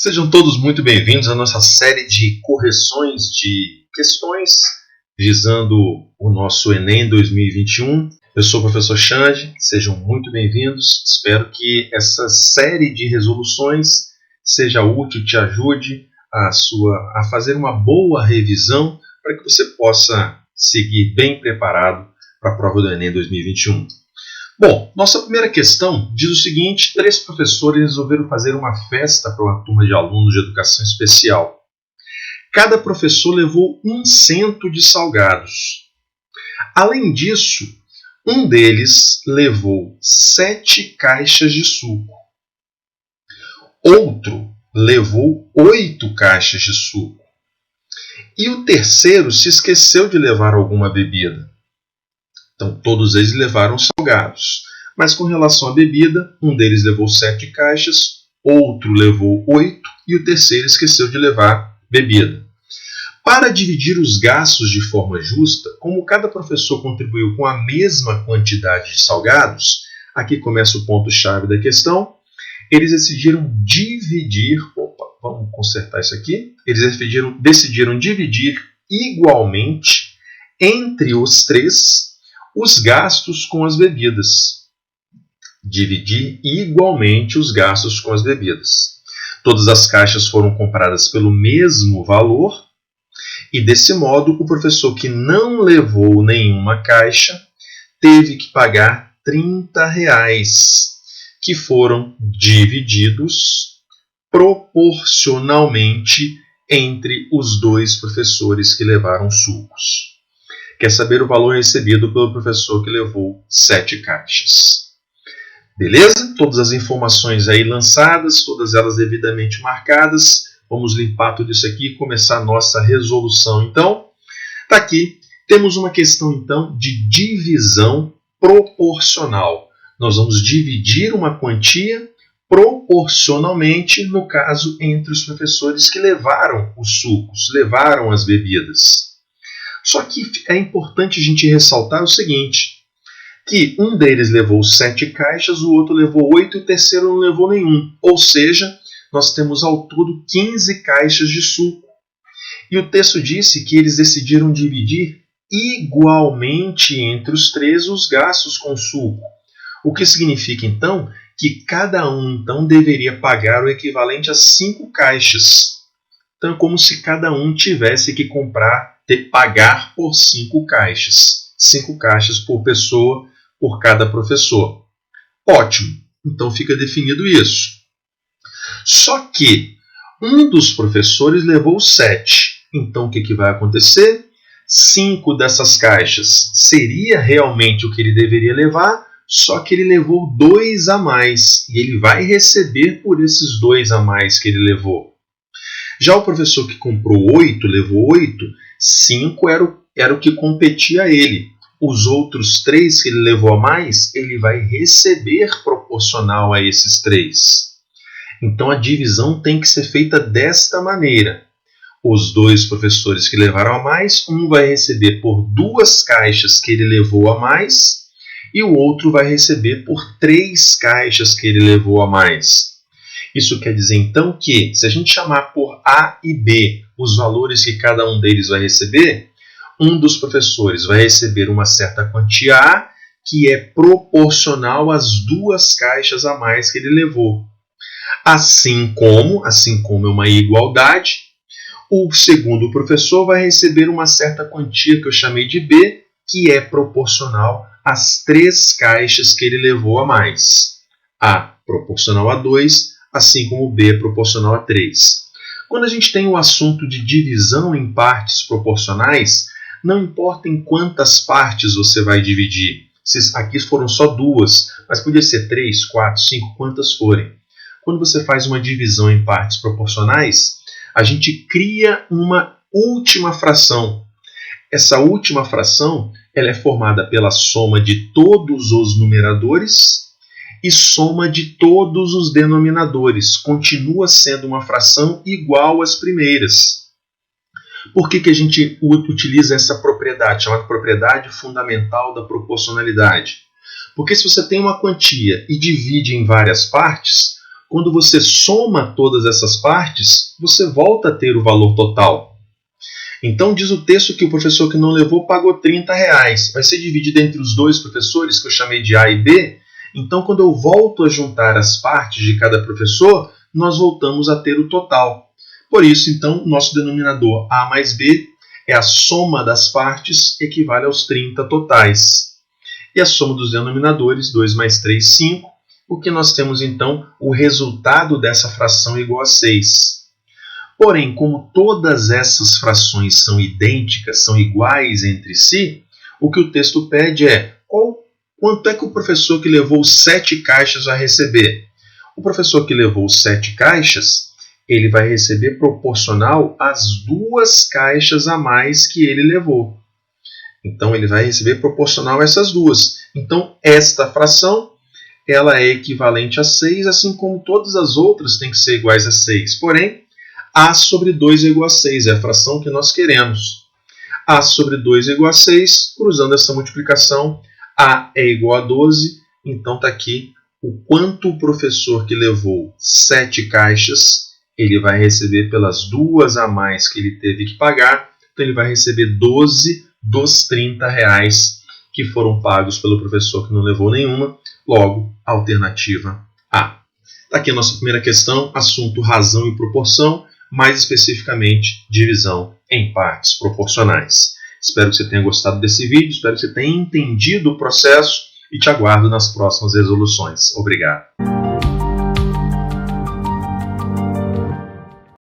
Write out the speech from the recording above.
Sejam todos muito bem-vindos à nossa série de correções de questões visando o nosso Enem 2021. Eu sou o professor Xande, sejam muito bem-vindos. Espero que essa série de resoluções seja útil, te ajude a fazer uma boa revisão para que você possa seguir bem preparado para a prova do Enem 2021. Bom, nossa primeira questão diz o seguinte: 3 professores resolveram fazer uma festa para uma turma de alunos de educação especial. Cada professor levou 1 cento de salgados. Além disso, um deles levou 7 caixas de suco. Outro levou 8 caixas de suco. E o terceiro se esqueceu de levar alguma bebida. Então, todos eles levaram salgados. Mas com relação à bebida, um deles levou 7 caixas, outro levou 8 e o terceiro esqueceu de levar bebida. Para dividir os gastos de forma justa, como cada professor contribuiu com a mesma quantidade de salgados, aqui começa o ponto-chave da questão, eles decidiram dividir... vamos consertar isso aqui. Eles decidiram dividir igualmente entre os 3 os gastos com as bebidas. Dividir igualmente os gastos com as bebidas. Todas as caixas foram compradas pelo mesmo valor e, desse modo, o professor que não levou nenhuma caixa teve que pagar R$30, que foram divididos proporcionalmente entre os 2 professores que levaram sucos. Quer saber o valor recebido pelo professor que levou 7 caixas. Beleza? Todas as informações aí lançadas, todas elas devidamente marcadas. Vamos limpar tudo isso aqui e começar a nossa resolução. Então, está aqui. Temos uma questão, então, de divisão proporcional. Nós vamos dividir uma quantia proporcionalmente, no caso, entre os professores que levaram os sucos, levaram as bebidas. Só que é importante a gente ressaltar o seguinte, que um deles levou 7 caixas, o outro levou 8 e o terceiro não levou nenhum. Ou seja, nós temos ao todo 15 caixas de suco. E o texto disse que eles decidiram dividir igualmente entre os 3 os gastos com suco. O que significa, então, que cada um deveria pagar o equivalente a 5 caixas. Então, é como se cada um tivesse que pagar por 5 caixas. 5 caixas por pessoa, por cada professor. Ótimo! Então fica definido isso. Só que um dos professores levou 7. Então o que vai acontecer? 5 dessas caixas seria realmente o que ele deveria levar, só que ele levou 2 a mais. E ele vai receber por esses 2 a mais que ele levou. Já o professor que comprou 8, levou 8, 5 era o que competia a ele. Os outros 3 que ele levou a mais, ele vai receber proporcional a esses 3. Então a divisão tem que ser feita desta maneira. Os 2 professores que levaram a mais, um vai receber por 2 caixas que ele levou a mais, e o outro vai receber por 3 caixas que ele levou a mais. Isso quer dizer, então, que se a gente chamar por A e B os valores que cada um deles vai receber, um dos professores vai receber uma certa quantia A, que é proporcional às 2 caixas a mais que ele levou. Assim como é uma igualdade, o segundo professor vai receber uma certa quantia que eu chamei de B, que é proporcional às 3 caixas que ele levou a mais. A proporcional a 2, assim como B é proporcional a 3. Quando a gente tem o assunto de divisão em partes proporcionais, não importa em quantas partes você vai dividir. Aqui foram só 2, mas podia ser 3, 4, 5, quantas forem. Quando você faz uma divisão em partes proporcionais, a gente cria uma última fração. Essa última fração ela é formada pela soma de todos os numeradores e soma de todos os denominadores. Continua sendo uma fração igual às primeiras. Por que a gente utiliza essa propriedade, chamada propriedade fundamental da proporcionalidade? Porque se você tem uma quantia e divide em várias partes, quando você soma todas essas partes, você volta a ter o valor total. Então diz o texto que o professor que não levou pagou R$30. Vai ser dividido entre os dois professores, que eu chamei de A e B. Então quando eu volto a juntar as partes de cada professor, nós voltamos a ter o total. Por isso, então, nosso denominador A mais B é a soma das partes, equivale aos 30 totais. E a soma dos denominadores, 2 mais 3, 5, porque nós temos, então, o resultado dessa fração igual a 6. Porém, como todas essas frações são idênticas, são iguais entre si, o que o texto pede é quanto é que o professor que levou 7 caixas vai receber? O professor que levou 7 caixas, ele vai receber proporcional às 2 caixas a mais que ele levou. Então, ele vai receber proporcional a essas 2. Então, esta fração ela é equivalente a 6, assim como todas as outras têm que ser iguais a 6. Porém, A sobre 2 é igual a 6, é a fração que nós queremos. A sobre 2 é igual a 6, cruzando essa multiplicação, A é igual a 12, então está aqui o quanto o professor que levou 7 caixas, ele vai receber pelas 2 a mais que ele teve que pagar, então ele vai receber 12 dos R$30 que foram pagos pelo professor que não levou nenhuma, logo, alternativa A. Está aqui a nossa primeira questão, assunto razão e proporção, mais especificamente divisão em partes proporcionais. Espero que você tenha gostado desse vídeo, espero que você tenha entendido o processo e te aguardo nas próximas resoluções. Obrigado.